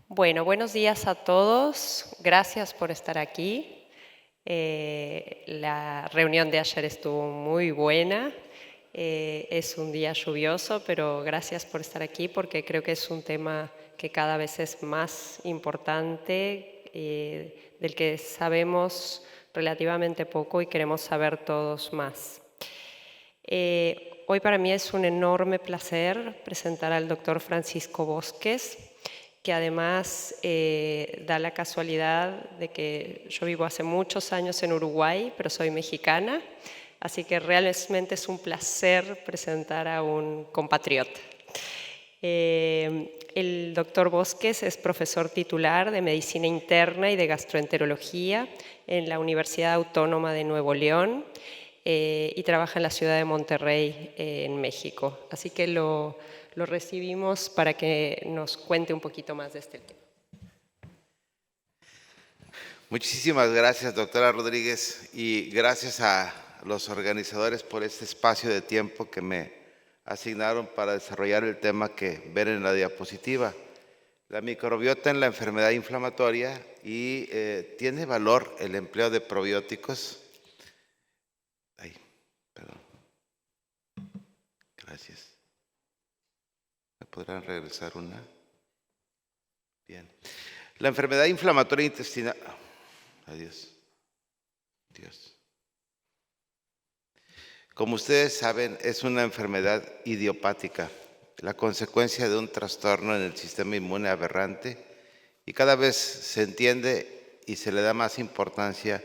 Bueno, buenos días a todos. Gracias por estar aquí. La reunión de ayer estuvo muy buena. Es un día lluvioso, pero gracias por estar aquí porque creo que es un tema que cada vez es más importante, del que sabemos relativamente poco y queremos saber todos más. Hoy para mí es un enorme placer presentar al doctor Francisco Bosques, que además da la casualidad de que yo vivo hace muchos años en Uruguay, pero soy mexicana, así que realmente es un placer presentar a un compatriota. El doctor Bosques es profesor titular de Medicina Interna y de Gastroenterología en la Universidad Autónoma de Nuevo León y trabaja en la ciudad de Monterrey, en México. Así que lo recibimos para que nos cuente un poquito más de este tema. Muchísimas gracias, doctora Rodríguez, y gracias a los organizadores por este espacio de tiempo que me asignaron para desarrollar el tema que ven en la diapositiva. La microbiota en la enfermedad inflamatoria y ¿tiene valor el empleo de probióticos? Ay, perdón. Gracias. ¿Me podrán regresar una? Bien. La enfermedad inflamatoria intestinal... Adiós. Dios. Como ustedes saben, es una enfermedad idiopática, la consecuencia de un trastorno en el sistema inmune aberrante, y cada vez se entiende y se le da más importancia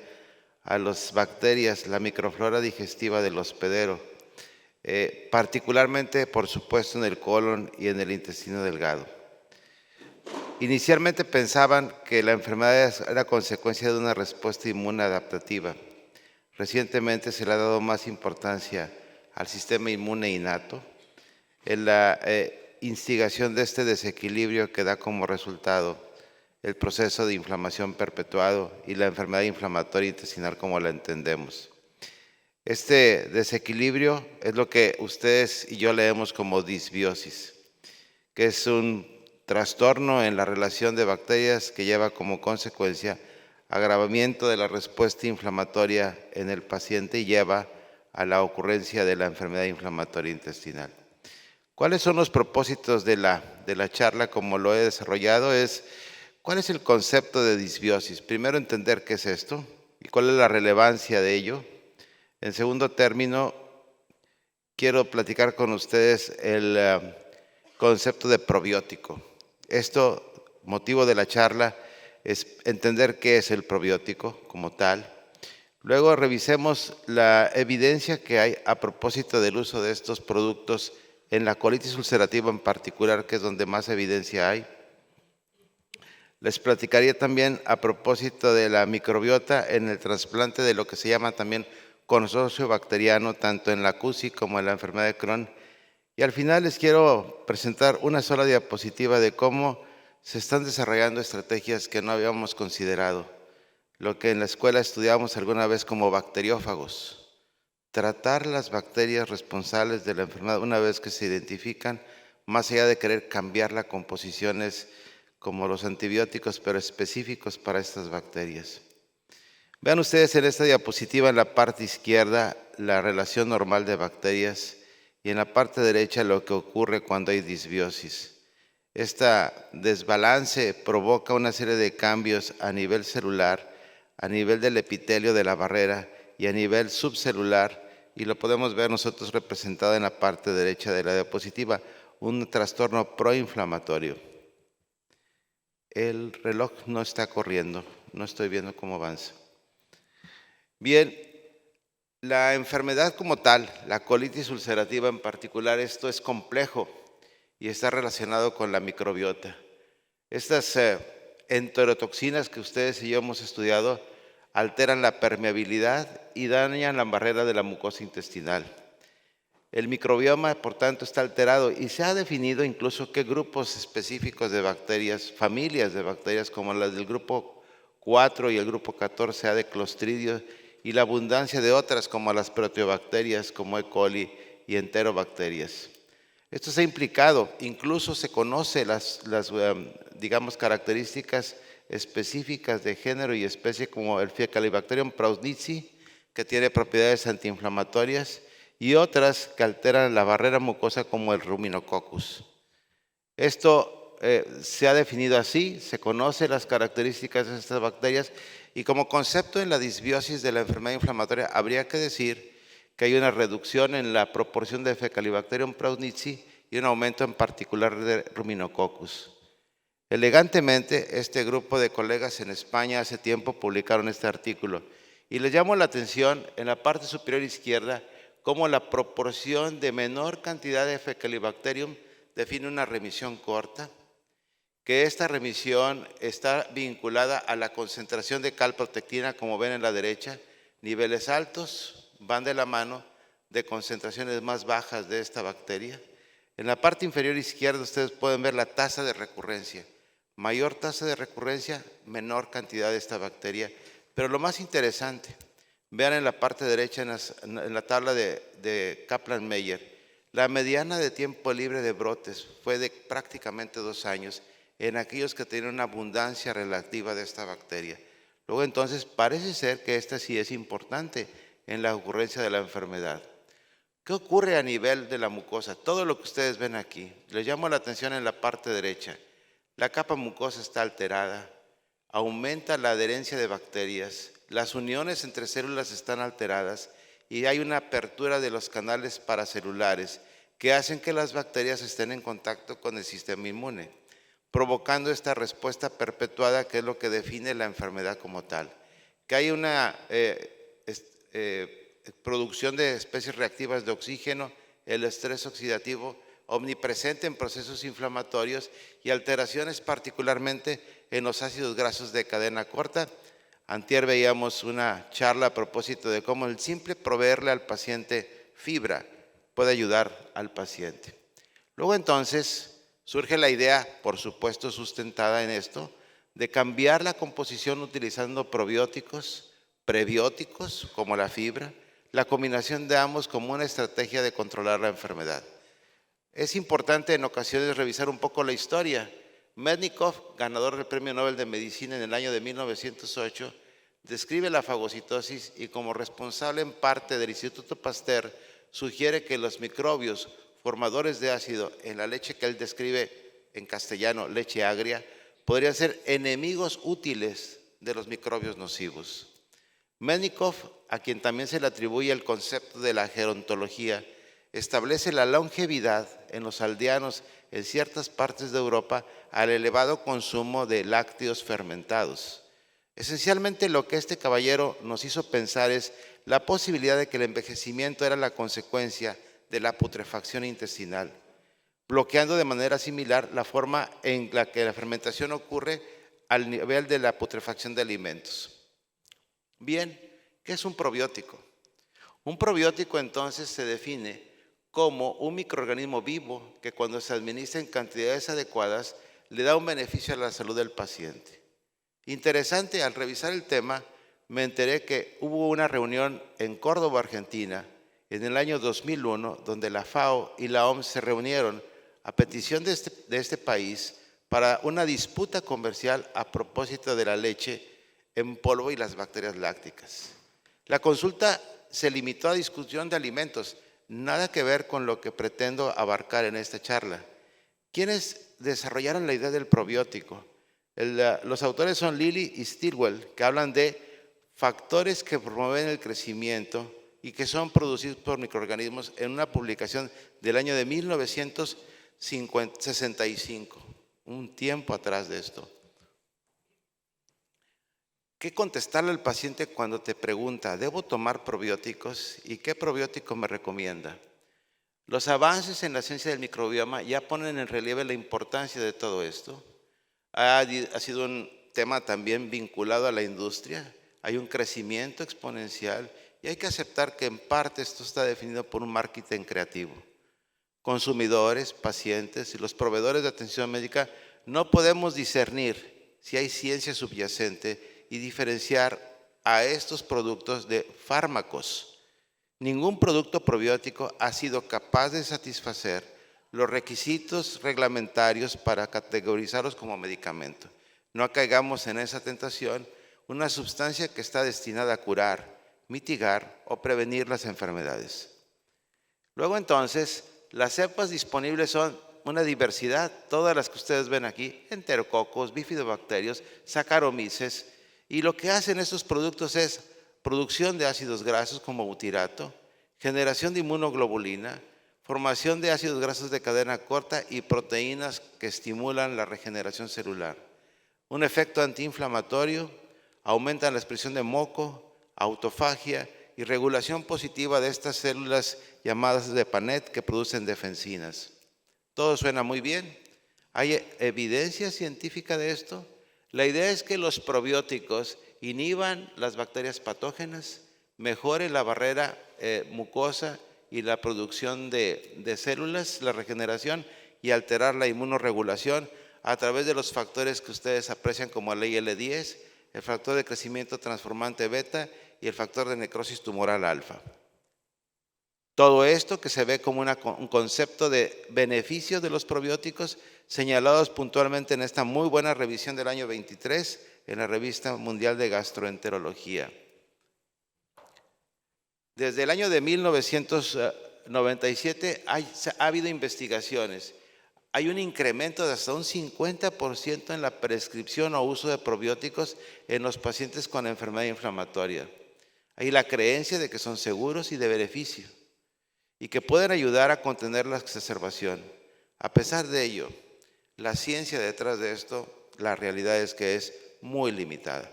a las bacterias, la microflora digestiva del hospedero, particularmente, por supuesto, en el colon y en el intestino delgado. Inicialmente pensaban que la enfermedad era consecuencia de una respuesta inmune adaptativa. Recientemente se le ha dado más importancia al sistema inmune innato, en la instigación de este desequilibrio que da como resultado el proceso de inflamación perpetuado y la enfermedad inflamatoria intestinal como la entendemos. Este desequilibrio es lo que ustedes y yo leemos como disbiosis, que es un trastorno en la relación de bacterias que lleva como consecuencia agravamiento de la respuesta inflamatoria en el paciente y lleva a la ocurrencia de la enfermedad inflamatoria intestinal. ¿Cuáles son los propósitos de la charla como lo he desarrollado? ¿Cuál es el concepto de disbiosis? Primero, entender qué es esto y cuál es la relevancia de ello. En segundo término, quiero platicar con ustedes el concepto de probiótico. Esto, motivo de la charla, es entender qué es el probiótico como tal. Luego revisemos la evidencia que hay a propósito del uso de estos productos en la colitis ulcerativa en particular, que es donde más evidencia hay. Les platicaría también a propósito de la microbiota en el trasplante de lo que se llama también consorcio bacteriano, tanto en la CUSI como en la enfermedad de Crohn. Y al final les quiero presentar una sola diapositiva de cómo se están desarrollando estrategias que no habíamos considerado, lo que en la escuela estudiamos alguna vez como bacteriófagos. Tratar las bacterias responsables de la enfermedad una vez que se identifican, más allá de querer cambiar las composiciones como los antibióticos, pero específicos para estas bacterias. Vean ustedes en esta diapositiva en la parte izquierda la relación normal de bacterias y en la parte derecha lo que ocurre cuando hay disbiosis. Este desbalance provoca una serie de cambios a nivel celular, a nivel del epitelio de la barrera y a nivel subcelular, y lo podemos ver nosotros representado en la parte derecha de la diapositiva, un trastorno proinflamatorio. El reloj no está corriendo, no estoy viendo cómo avanza. Bien, la enfermedad como tal, la colitis ulcerativa en particular, esto es complejo y está relacionado con la microbiota. Estas enterotoxinas que ustedes y yo hemos estudiado alteran la permeabilidad y dañan la barrera de la mucosa intestinal. El microbioma, por tanto, está alterado y se ha definido incluso qué grupos específicos de bacterias, familias de bacterias como las del grupo 4 y el grupo 14A de Clostridium y la abundancia de otras como las proteobacterias como E. coli y enterobacterias. Esto se ha implicado, incluso se conoce digamos, características específicas de género y especie como el Faecalibacterium prausnitzii, que tiene propiedades antiinflamatorias, y otras que alteran la barrera mucosa como el Ruminococcus. Esto se ha definido así, se conocen las características de estas bacterias y como concepto en la disbiosis de la enfermedad inflamatoria habría que decir que hay una reducción en la proporción de Faecalibacterium prausnitzii y un aumento en particular de Ruminococcus. Elegantemente, este grupo de colegas en España hace tiempo publicaron este artículo y les llamo la atención en la parte superior izquierda cómo la proporción de menor cantidad de Faecalibacterium define una remisión corta, que esta remisión está vinculada a la concentración de calprotectina, como ven en la derecha. Niveles altos van de la mano de concentraciones más bajas de esta bacteria. En la parte inferior izquierda ustedes pueden ver la tasa de recurrencia. Mayor tasa de recurrencia, menor cantidad de esta bacteria. Pero lo más interesante, vean en la parte derecha en la tabla de Kaplan-Meier, la mediana de tiempo libre de brotes fue de prácticamente 2 años en aquellos que tienen una abundancia relativa de esta bacteria. Luego entonces parece ser que esta sí es importante en la ocurrencia de la enfermedad. ¿Qué ocurre a nivel de la mucosa? Todo lo que ustedes ven aquí. Les llamo la atención en la parte derecha. La capa mucosa está alterada, aumenta la adherencia de bacterias, las uniones entre células están alteradas y hay una apertura de los canales paracelulares que hacen que las bacterias estén en contacto con el sistema inmune, provocando esta respuesta perpetuada que es lo que define la enfermedad como tal. Que hay una producción de especies reactivas de oxígeno, el estrés oxidativo omnipresente en procesos inflamatorios y alteraciones particularmente en los ácidos grasos de cadena corta. Antier veíamos una charla a propósito de cómo el simple proveerle al paciente fibra puede ayudar al paciente. Luego entonces surge la idea, por supuesto sustentada en esto, de cambiar la composición utilizando probióticos, prebióticos como la fibra, la combinación de ambos como una estrategia de controlar la enfermedad. Es importante en ocasiones revisar un poco la historia. Mednikov, ganador del Premio Nobel de Medicina en el año de 1908, describe la fagocitosis y como responsable en parte del Instituto Pasteur, sugiere que los microbios formadores de ácido en la leche que él describe en castellano, leche agria, podrían ser enemigos útiles de los microbios nocivos. Mednikov, a quien también se le atribuye el concepto de la gerontología, establece la longevidad en los aldeanos en ciertas partes de Europa al elevado consumo de lácteos fermentados. Esencialmente lo que este caballero nos hizo pensar es la posibilidad de que el envejecimiento era la consecuencia de la putrefacción intestinal, bloqueando de manera similar la forma en la que la fermentación ocurre al nivel de la putrefacción de alimentos. Bien, ¿qué es un probiótico? Un probiótico entonces se define como un microorganismo vivo que cuando se administra en cantidades adecuadas le da un beneficio a la salud del paciente. Interesante, al revisar el tema me enteré que hubo una reunión en Córdoba, Argentina, en el año 2001, donde la FAO y la OMS se reunieron a petición de este país para una disputa comercial a propósito de la leche en polvo y las bacterias lácticas. La consulta se limitó a discusión de alimentos, nada que ver con lo que pretendo abarcar en esta charla. ¿Quiénes desarrollaron la idea del probiótico? Los autores son Lilly y Stilwell, que hablan de factores que promueven el crecimiento y que son producidos por microorganismos en una publicación del año de 1965, un tiempo atrás de esto. ¿Qué contestarle al paciente cuando te pregunta, ¿debo tomar probióticos? ¿Y qué probiótico me recomienda? Los avances en la ciencia del microbioma ya ponen en relieve la importancia de todo esto. Ha sido un tema también vinculado a la industria. Hay un crecimiento exponencial y hay que aceptar que en parte esto está definido por un marketing creativo. Consumidores, pacientes y los proveedores de atención médica no podemos discernir si hay ciencia subyacente y diferenciar a estos productos de fármacos. Ningún producto probiótico ha sido capaz de satisfacer los requisitos reglamentarios para categorizarlos como medicamento. No caigamos en esa tentación, una sustancia que está destinada a curar, mitigar o prevenir las enfermedades. Luego entonces, las cepas disponibles son una diversidad, todas las que ustedes ven aquí, enterococos, bifidobacterios, saccharomyces, y lo que hacen estos productos es producción de ácidos grasos como butirato, generación de inmunoglobulina, formación de ácidos grasos de cadena corta y proteínas que estimulan la regeneración celular. Un efecto antiinflamatorio, aumentan la expresión de moco, autofagia y regulación positiva de estas células llamadas de Panet que producen defensinas. Todo suena muy bien. ¿Hay evidencia científica de esto? La idea es que los probióticos inhiban las bacterias patógenas, mejoren la barrera mucosa y la producción de células, la regeneración y alterar la inmunorregulación a través de los factores que ustedes aprecian como la IL-10, el factor de crecimiento transformante beta y el factor de necrosis tumoral alfa. Todo esto que se ve como un concepto de beneficio de los probióticos señalados puntualmente en esta muy buena revisión del año 23 en la Revista Mundial de Gastroenterología. Desde el año de 1997 ha habido investigaciones. Hay un incremento de hasta un 50% en la prescripción o uso de probióticos en los pacientes con enfermedad inflamatoria. Hay la creencia de que son seguros y de beneficio y que pueden ayudar a contener la exacerbación. A pesar de ello, la ciencia detrás de esto, la realidad es que es muy limitada.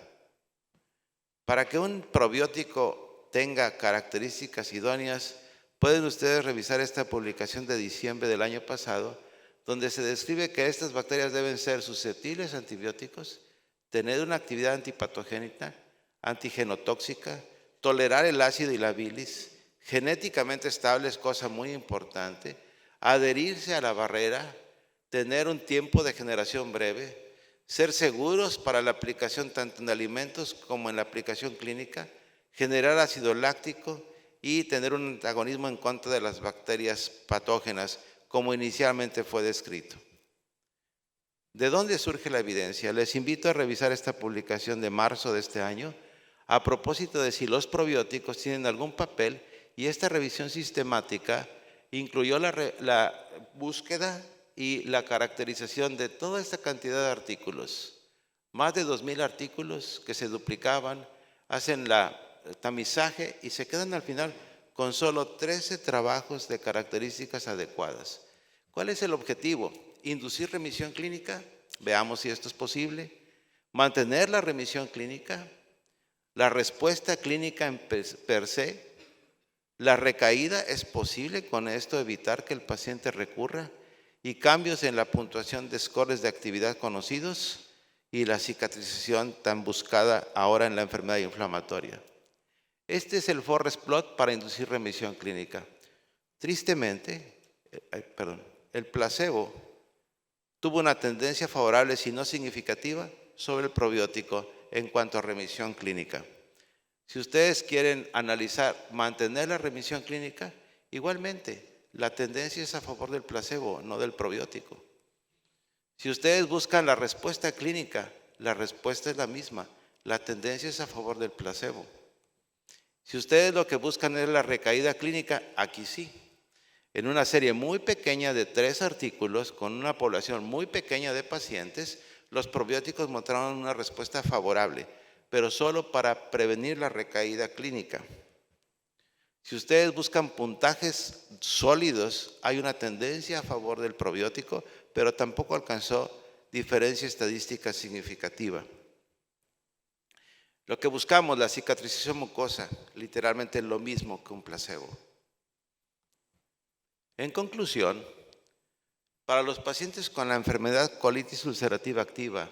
Para que un probiótico tenga características idóneas, pueden ustedes revisar esta publicación de diciembre del año pasado, donde se describe que estas bacterias deben ser susceptibles a antibióticos, tener una actividad antipatogénica, antigenotóxica, tolerar el ácido y la bilis, genéticamente estables, cosa muy importante, adherirse a la barrera, tener un tiempo de generación breve, ser seguros para la aplicación tanto en alimentos como en la aplicación clínica, generar ácido láctico y tener un antagonismo en contra de las bacterias patógenas, como inicialmente fue descrito. ¿De dónde surge la evidencia? Les invito a revisar esta publicación de marzo de este año a propósito de si los probióticos tienen algún papel, y esta revisión sistemática incluyó la búsqueda y la caracterización de toda esta cantidad de artículos. Más de 2,000 artículos que se duplicaban, hacen el tamizaje y se quedan al final con solo 13 trabajos de características adecuadas. ¿Cuál es el objetivo? ¿Inducir remisión clínica? Veamos si esto es posible. ¿Mantener la remisión clínica? ¿La respuesta clínica en per se? ¿La recaída es posible con esto evitar que el paciente recurra? ¿Y cambios en la puntuación de scores de actividad conocidos? Y la cicatrización tan buscada ahora en la enfermedad inflamatoria. Este es el forest plot para inducir remisión clínica. Tristemente, el placebo tuvo una tendencia favorable, si no significativa, sobre el probiótico en cuanto a remisión clínica. Si ustedes quieren analizar, mantener la remisión clínica, igualmente, la tendencia es a favor del placebo, no del probiótico. Si ustedes buscan la respuesta clínica, la respuesta es la misma, la tendencia es a favor del placebo. Si ustedes lo que buscan es la recaída clínica, aquí sí. En una serie muy pequeña de 3 artículos, con una población muy pequeña de pacientes, los probióticos mostraron una respuesta favorable, pero solo para prevenir la recaída clínica. Si ustedes buscan puntajes sólidos, hay una tendencia a favor del probiótico, pero tampoco alcanzó diferencia estadística significativa. Lo que buscamos, la cicatrización mucosa, literalmente es lo mismo que un placebo. En conclusión, para los pacientes con la enfermedad colitis ulcerativa activa,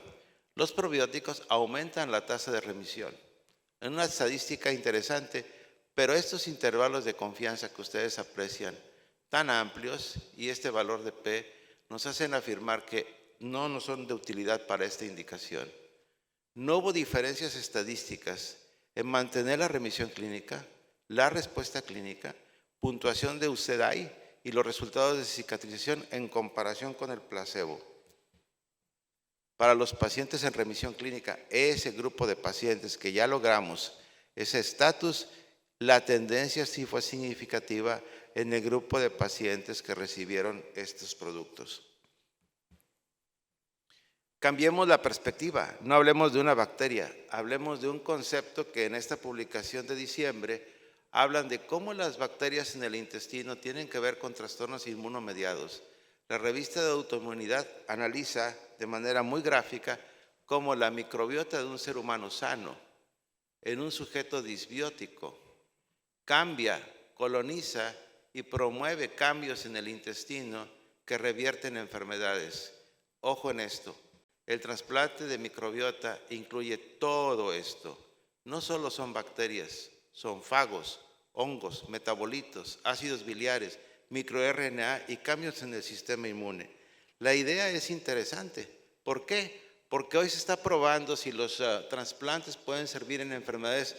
los probióticos aumentan la tasa de remisión. Es una estadística interesante, pero estos intervalos de confianza que ustedes aprecian, tan amplios, y este valor de P, nos hacen afirmar que no son de utilidad para esta indicación. No hubo diferencias estadísticas en mantener la remisión clínica, la respuesta clínica, puntuación de UCEDAI y los resultados de cicatrización en comparación con el placebo. Para los pacientes en remisión clínica, ese grupo de pacientes que ya logramos ese estatus, la tendencia sí fue significativa en el grupo de pacientes que recibieron estos productos. Cambiemos la perspectiva, no hablemos de una bacteria, hablemos de un concepto que en esta publicación de diciembre hablan de cómo las bacterias en el intestino tienen que ver con trastornos inmunomediados. La revista de autoinmunidad analiza de manera muy gráfica cómo la microbiota de un ser humano sano en un sujeto disbiótico cambia, coloniza y promueve cambios en el intestino que revierten enfermedades. Ojo en esto, el trasplante de microbiota incluye todo esto. No solo son bacterias, son fagos, hongos, metabolitos, ácidos biliares, microRNA y cambios en el sistema inmune. La idea es interesante. ¿Por qué? Porque hoy se está probando si los trasplantes pueden servir en enfermedades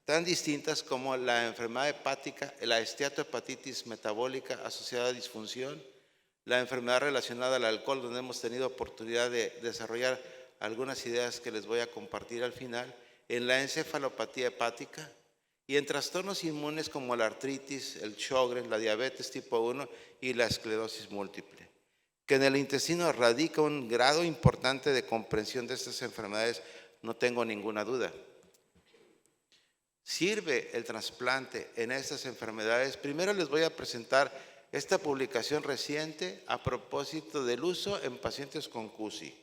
tan distintas como la enfermedad hepática, la esteatohepatitis metabólica asociada a disfunción, la enfermedad relacionada al alcohol, donde hemos tenido oportunidad de desarrollar algunas ideas que les voy a compartir al final, en la encefalopatía hepática y en trastornos inmunes como la artritis, el Sjögren, la diabetes tipo 1 y la esclerosis múltiple. Que en el intestino radica un grado importante de comprensión de estas enfermedades, no tengo ninguna duda. ¿Sirve el trasplante en estas enfermedades? Primero les voy a presentar esta publicación reciente a propósito del uso en pacientes con CUSI.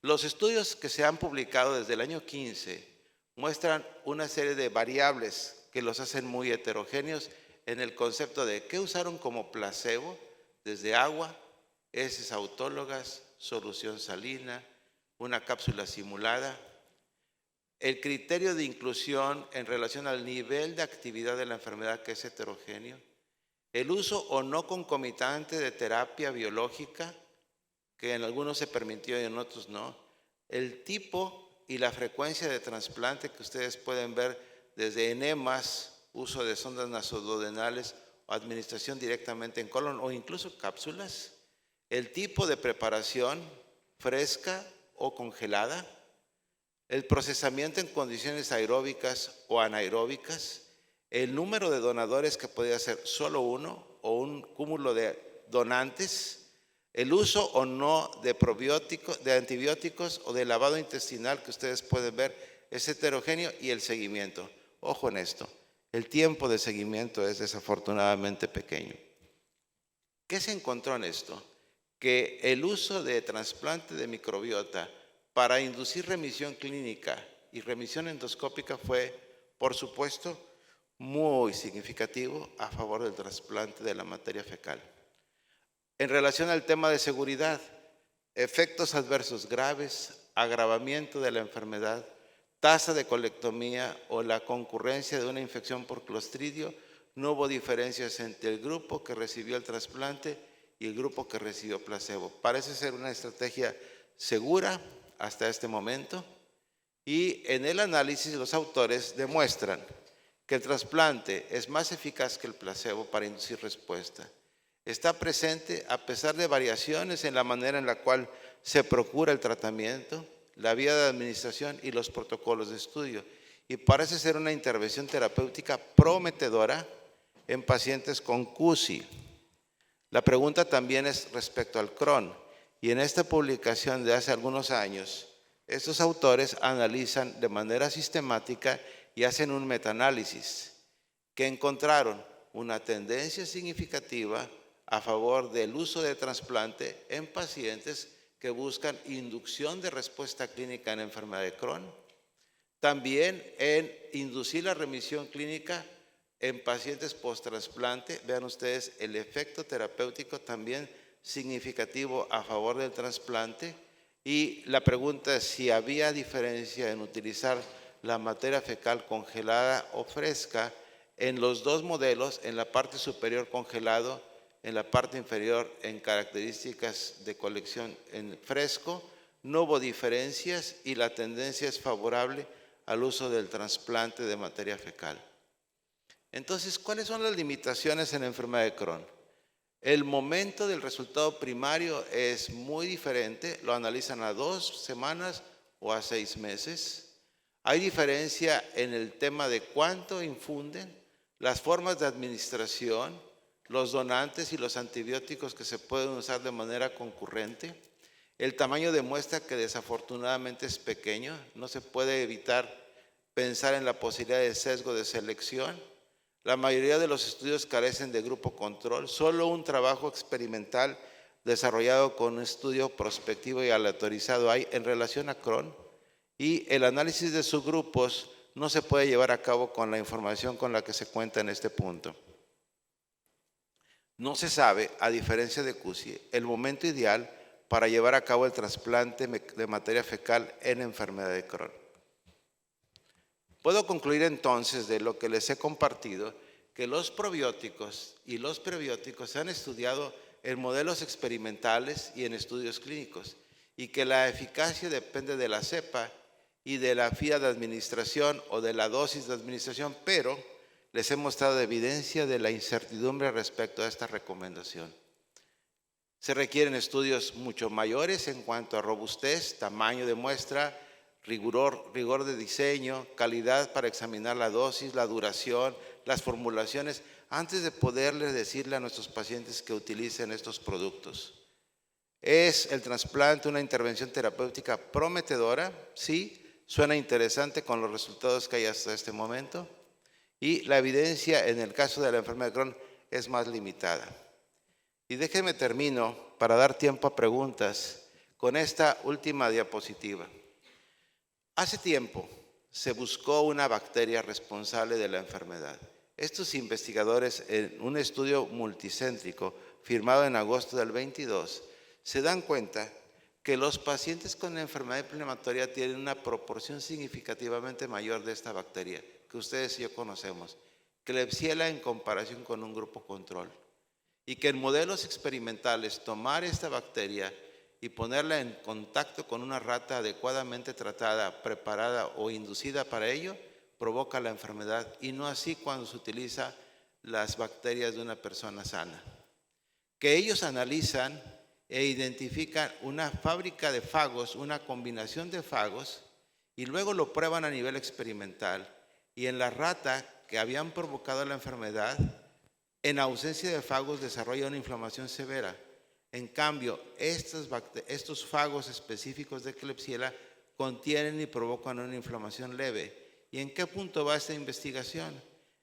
Los estudios que se han publicado desde el año 15 muestran una serie de variables que los hacen muy heterogéneos en el concepto de qué usaron como placebo, desde agua, heces autólogas, solución salina, una cápsula simulada. El criterio de inclusión en relación al nivel de actividad de la enfermedad, que es heterogéneo. El uso o no concomitante de terapia biológica, que en algunos se permitió y en otros no. El tipo y la frecuencia de trasplante que ustedes pueden ver desde enemas, uso de sondas nasoduodenales o administración directamente en colon o incluso cápsulas. El tipo de preparación, fresca o congelada. El procesamiento en condiciones aeróbicas o anaeróbicas, el número de donadores que podía ser solo uno o un cúmulo de donantes, el uso o no de probióticos, de antibióticos o de lavado intestinal que ustedes pueden ver es heterogéneo y el seguimiento. Ojo en esto, el tiempo de seguimiento es desafortunadamente pequeño. ¿Qué se encontró en esto? Que el uso de trasplante de microbiota para inducir remisión clínica y remisión endoscópica fue, por supuesto, muy significativo a favor del trasplante de la materia fecal. En relación al tema de seguridad, efectos adversos graves, agravamiento de la enfermedad, tasa de colectomía o la concurrencia de una infección por clostridio, no hubo diferencias entre el grupo que recibió el trasplante y el grupo que recibió placebo. Parece ser una estrategia segura hasta este momento, y en el análisis los autores demuestran que el trasplante es más eficaz que el placebo para inducir respuesta. Está presente a pesar de variaciones en la manera en la cual se procura el tratamiento, la vía de administración y los protocolos de estudio, y parece ser una intervención terapéutica prometedora en pacientes con CUSI. La pregunta también es respecto al Crohn. Y en esta publicación de hace algunos años, estos autores analizan de manera sistemática y hacen un metaanálisis que encontraron una tendencia significativa a favor del uso de trasplante en pacientes que buscan inducción de respuesta clínica en enfermedad de Crohn, también en inducir la remisión clínica en pacientes post-trasplante. Vean ustedes el efecto terapéutico también significativo a favor del trasplante, y la pregunta es si había diferencia en utilizar la materia fecal congelada o fresca en los dos modelos, en la parte superior congelado, en la parte inferior en características de colección en fresco. No hubo diferencias y la tendencia es favorable al uso del trasplante de materia fecal. Entonces, ¿cuáles son las limitaciones en la enfermedad de Crohn? El momento del resultado primario es muy diferente, lo analizan a 2 semanas o a 6 meses. Hay diferencia en el tema de cuánto infunden, las formas de administración, los donantes y los antibióticos que se pueden usar de manera concurrente. El tamaño de muestra, que desafortunadamente es pequeño, no se puede evitar pensar en la posibilidad de sesgo de selección. La mayoría de los estudios carecen de grupo control, solo un trabajo experimental desarrollado con un estudio prospectivo y aleatorizado hay en relación a Crohn, y el análisis de subgrupos no se puede llevar a cabo con la información con la que se cuenta en este punto. No se sabe, a diferencia de CUSI, el momento ideal para llevar a cabo el trasplante de materia fecal en enfermedad de Crohn. Puedo concluir entonces de lo que les he compartido que los probióticos y los prebióticos se han estudiado en modelos experimentales y en estudios clínicos, y que la eficacia depende de la cepa y de la vía de administración o de la dosis de administración, pero les he mostrado evidencia de la incertidumbre respecto a esta recomendación. Se requieren estudios mucho mayores en cuanto a robustez, tamaño de muestra, rigor de diseño, calidad para examinar la dosis, la duración, las formulaciones, antes de poderles decirle a nuestros pacientes que utilicen estos productos. ¿Es el trasplante una intervención terapéutica prometedora? Sí, suena interesante con los resultados que hay hasta este momento. Y la evidencia en el caso de la enfermedad de Crohn es más limitada. Y déjenme termino para dar tiempo a preguntas con esta última diapositiva. Hace tiempo se buscó una bacteria responsable de la enfermedad. Estos investigadores, en un estudio multicéntrico firmado en agosto del 22, se dan cuenta que los pacientes con enfermedad inflamatoria tienen una proporción significativamente mayor de esta bacteria, que ustedes y yo conocemos, Klebsiella, en comparación con un grupo control. Y que en modelos experimentales tomar esta bacteria y ponerla en contacto con una rata adecuadamente tratada, preparada o inducida para ello, provoca la enfermedad, y no así cuando se utiliza las bacterias de una persona sana. Que ellos analizan e identifican una fábrica de fagos, una combinación de fagos, y luego lo prueban a nivel experimental, y en la rata que habían provocado la enfermedad, en ausencia de fagos desarrolla una inflamación severa. En cambio, estos fagos específicos de Klebsiella contienen y provocan una inflamación leve. ¿Y en qué punto va esta investigación?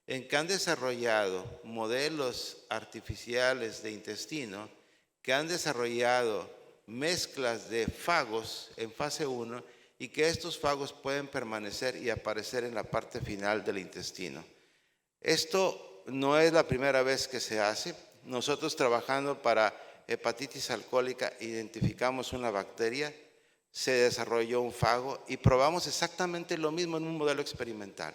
En que han desarrollado modelos artificiales de intestino, que han desarrollado mezclas de fagos en fase 1, y que estos fagos pueden permanecer y aparecer en la parte final del intestino. Esto no es la primera vez que se hace. Nosotros, trabajando para hepatitis alcohólica, identificamos una bacteria, se desarrolló un fago y probamos exactamente lo mismo en un modelo experimental.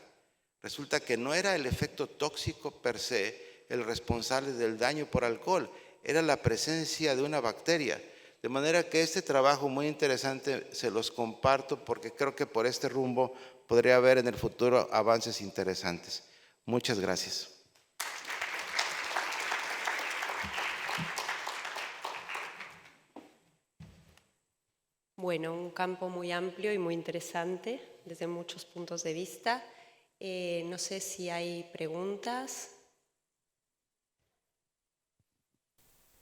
Resulta que no era el efecto tóxico per se el responsable del daño por alcohol, era la presencia de una bacteria. De manera que este trabajo muy interesante se los comparto, porque creo que por este rumbo podría haber en el futuro avances interesantes. Muchas gracias. Bueno, un campo muy amplio y muy interesante desde muchos puntos de vista. No sé si hay preguntas.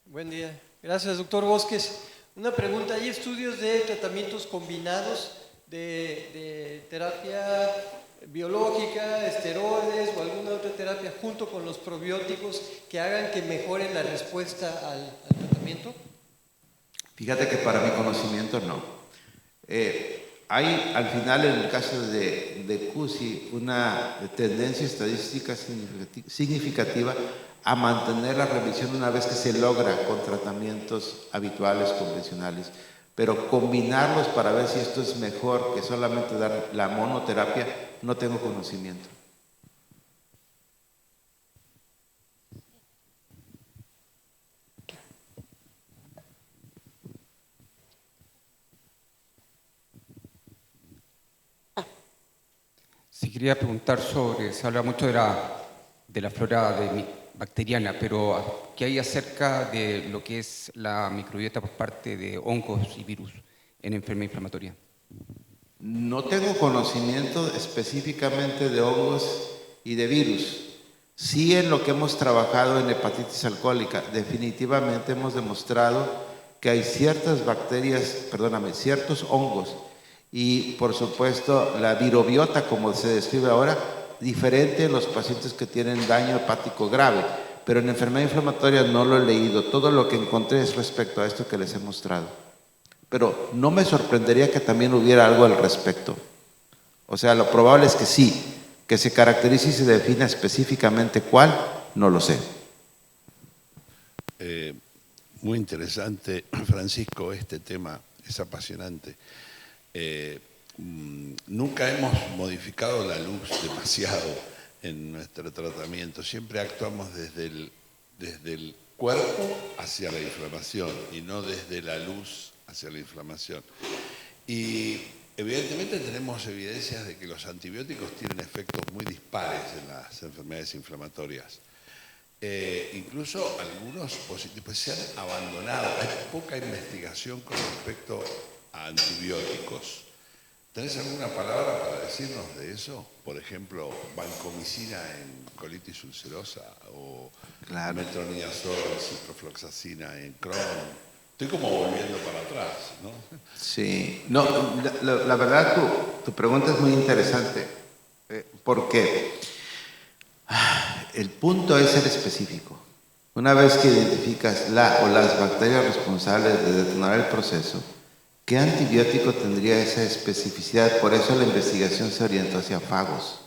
Buen día. Gracias, doctor Bosques. Una pregunta. ¿Hay estudios de tratamientos combinados de terapia biológica, esteroides o alguna otra terapia junto con los probióticos que hagan que mejoren la respuesta al tratamiento? Fíjate que para mi conocimiento no. Hay al final, en el caso de CUSI, una tendencia estadística significativa a mantener la remisión una vez que se logra con tratamientos habituales, convencionales. Pero combinarlos para ver si esto es mejor que solamente dar la monoterapia, no tengo conocimiento. Sí, quería preguntar sobre, se habla mucho de la de la flora bacteriana, pero ¿qué hay acerca de lo que es la microbiota por parte de hongos y virus en enfermedad inflamatoria? No tengo conocimiento específicamente de hongos y de virus. Sí, en lo que hemos trabajado en hepatitis alcohólica, definitivamente hemos demostrado que hay ciertas bacterias, ciertos hongos y por supuesto la virobiota, como se describe ahora, diferente en los pacientes que tienen daño hepático grave, pero en enfermedad inflamatoria no lo he leído. Todo lo que encontré es respecto a esto que les he mostrado. Pero no me sorprendería que también hubiera algo al respecto. O sea, lo probable es que sí, que se caracterice y se defina específicamente cuál, no lo sé. Muy interesante, Francisco, este tema es apasionante. Nunca hemos modificado la luz demasiado en nuestro tratamiento, siempre actuamos desde el cuerpo hacia la inflamación y no desde la luz hacia la inflamación. Y evidentemente tenemos evidencias de que los antibióticos tienen efectos muy dispares en las enfermedades inflamatorias. Incluso algunos positivos se han abandonado. Hay poca investigación con respecto a antibióticos. ¿Tenés alguna palabra para decirnos de eso? Por ejemplo, vancomicina en colitis ulcerosa o metronidazol, ciprofloxacina en Crohn. Estoy como volviendo para atrás, ¿no? Sí, no, la verdad tu pregunta es muy interesante, porque el punto es ser específico. Una vez que identificas la o las bacterias responsables de detonar el proceso, ¿qué antibiótico tendría esa especificidad? Por eso la investigación se orientó hacia fagos.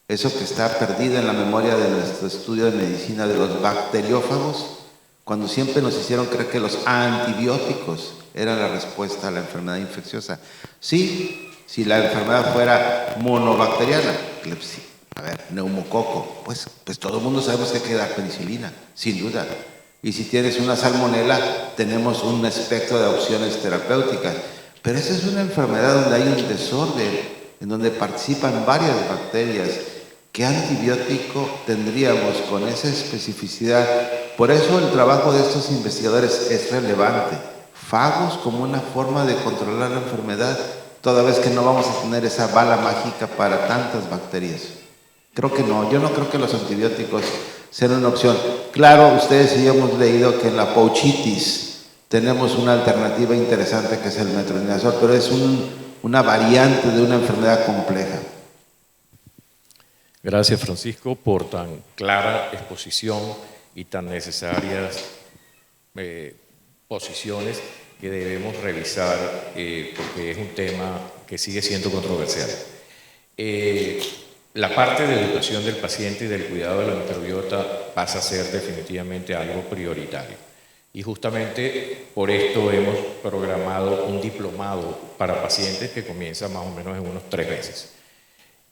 Eso que está perdido en la memoria de nuestro estudio de medicina de los bacteriófagos, cuando siempre nos hicieron creer que los antibióticos eran la respuesta a la enfermedad infecciosa. Sí, si la enfermedad fuera monobacteriana, neumococo, pues todo el mundo sabemos que hay que dar penicilina, sin duda. Y si tienes una salmonela, tenemos un espectro de opciones terapéuticas. Pero esa es una enfermedad donde hay un desorden, en donde participan varias bacterias. ¿Qué antibiótico tendríamos con esa especificidad? Por eso el trabajo de estos investigadores es relevante. Fagos como una forma de controlar la enfermedad, toda vez que no vamos a tener esa bala mágica para tantas bacterias. Creo que no, yo no creo que los antibióticos sean una opción. Claro, ustedes y yo hemos leído que en la pouchitis tenemos una alternativa interesante que es el metronidazol, pero es una variante de una enfermedad compleja. Gracias, Francisco, por tan clara exposición y tan necesarias posiciones que debemos revisar porque es un tema que sigue siendo controversial. La parte de educación del paciente y del cuidado de la microbiota pasa a ser definitivamente algo prioritario. Y justamente por esto hemos programado un diplomado para pacientes que comienza más o menos en unos 3 meses.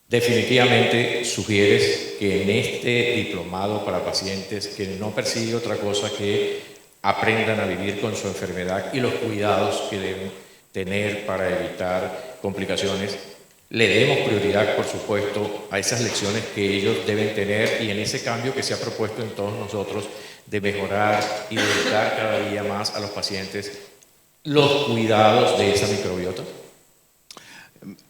Definitivamente sugieres que en este diplomado para pacientes que no persigue otra cosa que aprendan a vivir con su enfermedad y los cuidados que deben tener para evitar complicaciones, le demos prioridad, por supuesto, a esas lecciones que ellos deben tener y en ese cambio que se ha propuesto en todos nosotros de mejorar y dedicar cada día más a los pacientes los cuidados de esa microbiota.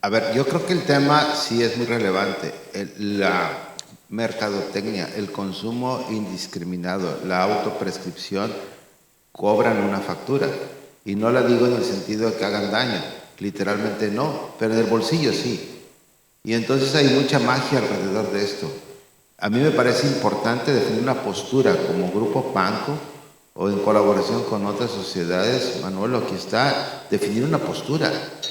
A ver, yo creo que el tema sí es muy relevante. La mercadotecnia, el consumo indiscriminado, la autoprescripción cobran una factura. Y no la digo en el sentido de que hagan daño, literalmente no, pero en el bolsillo sí. Y entonces hay mucha magia alrededor de esto. A mí me parece importante definir una postura como Grupo Panco o en colaboración con otras sociedades. Manuel, aquí está, definir una postura.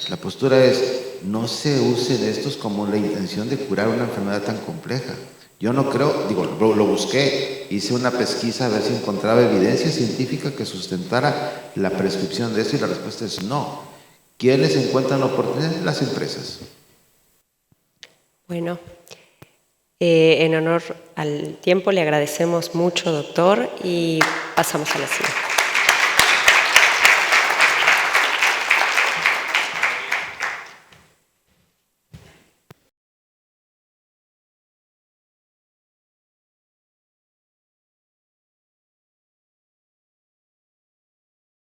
La postura es: no se usen estos como la intención de curar una enfermedad tan compleja. Yo no creo, lo busqué, hice una pesquisa a ver si encontraba evidencia científica que sustentara la prescripción de esto y la respuesta es no. ¿Quiénes encuentran la oportunidad? Las empresas. Bueno, en honor al tiempo le agradecemos mucho, doctor, y pasamos a la siguiente.